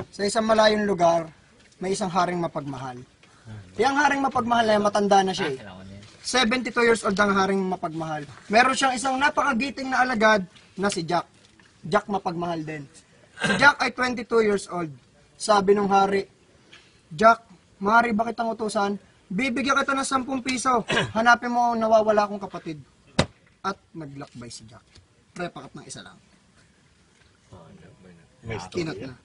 Sa isang malayong lugar, may isang haring mapagmahal. Yung haring mapagmahal na yan, matanda na siya eh. 72 years old ang haring mapagmahal. Meron siyang isang napakagiting na alagad na si Jack. Jack mapagmahal din. Si Jack ay 22 years old. Sabi nung hari, Jack, maaari ba kitang utusan? Bibigyan kita ng 10 piso. Hanapin mo ang nawawala kong kapatid. At naglakbay si Jack. Prepakat ng isa lang. Kinot na.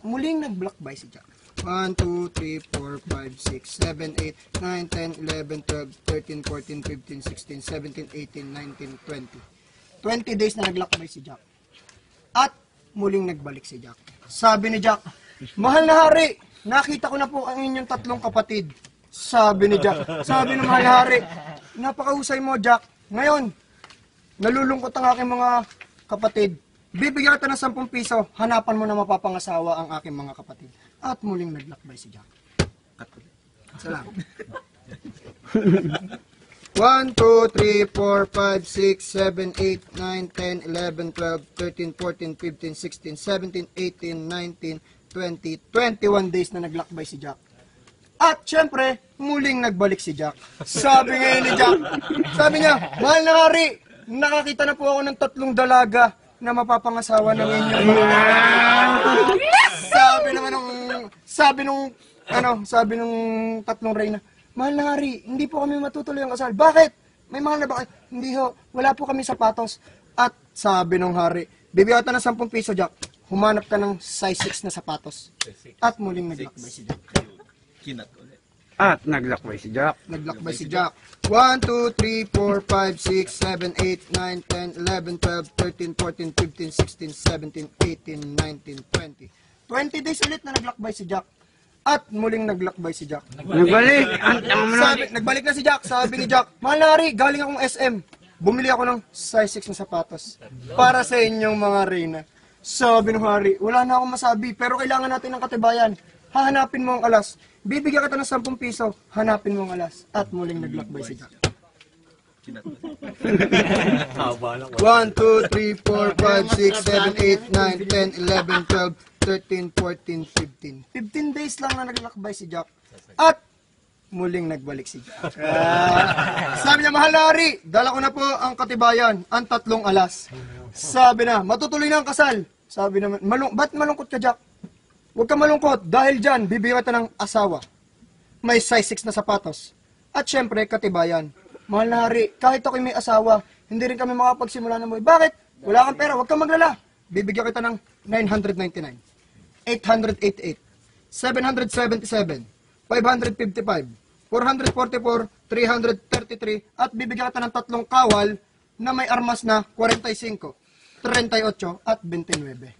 Muling naglakbay si Jack. 1, 2, 3, 4, 5, 6, 7, 8, 9, 10, 11, 12, 13, 14, 15, 16, 17, 18, 19, 20. 20 days na naglakbay si Jack. At muling nagbalik si Jack. Sabi ni Jack, mahal na hari, nakita ko na po ang inyong 3 kapatid. Sabi ni Jack, sabi ng mahal na hari, napakahusay mo Jack. Ngayon, nalulungkot ang aking mga kapatid. Bibigyan kita ng 10 piso, hanapan mo na mapapangasawa ang aking mga kapatid. At muling naglakbay si Jack. Salamat. 1, 2, 3, 4, 5, 6, 7, 8, 9, 10, 11, 12, 13, 14, 15, 16, 17, 18, 19, 20, 21 days na naglakbay si Jack. At syempre, muling nagbalik si Jack. Sabi ngayon ni Jack, sabi niya, mahal na hari, nakakita na po ako ng 3 dalaga na mapapangasawa ng inyong mga... Sabi nung 3 reyna, mahal na hari, hindi po kami matutuloy ang kasal. Bakit? May mahal na bakit? Hindi ho, wala po kami sapatos. At sabi nung hari, bibigyan ka ng 10 piso Jack, humanap ka ng size 6 na sapatos. At muling naglakbay si Jack. At naglakbay si Jack. Naglakbay si Jack. 1, 2, 3, 4, 5, 6, 7, 8, 9, 10, 11, 12, 13, 14, 15, 16, 17, 18, 19, 20. 20 days ulit na naglakbay si Jack. At muling naglakbay si Jack. Nagbalik. Nagbalik na si Jack. Sabi ni Jack, mahal na hari, galing akong SM. Bumili ako ng size 6 na sapatos. Para sa inyong mga reyna. Sabi ng hari, wala na akong masabi, pero kailangan natin ng katibayan. Hahanapin mo ang alas. Bibigyan kita ng 10 piso, hanapin mo ang alas. At muling naglakbay si Jack. 1, 2, 3, 4, 5, 6, 7, 8, 9, 10, 11, 12, 13, 14, 15. 15 days lang na naglakbay si Jack. At muling nagbalik si Jack. Sabi niya, mahal na hari, dala ko na po ang katibayan, ang 3 alas. Sabi na, matutuloy na ang kasal. Sabi naman, ba't malungkot ka Jack? Huwag ka malungkot, dahil dyan, bibigyan kita ng asawa. May size 6 na sapatos. At syempre, katibayan. Mahal na hari, kahit ako'y may asawa, hindi rin kami makapagsimula ng buhay. Bakit? Wala kang pera, huwag kang maglala. Bibigyan kita ng 999, 888, 777, 555, 444, 333, at bibigyan kita ng 3 kawal na may armas na 45, 38 at 29.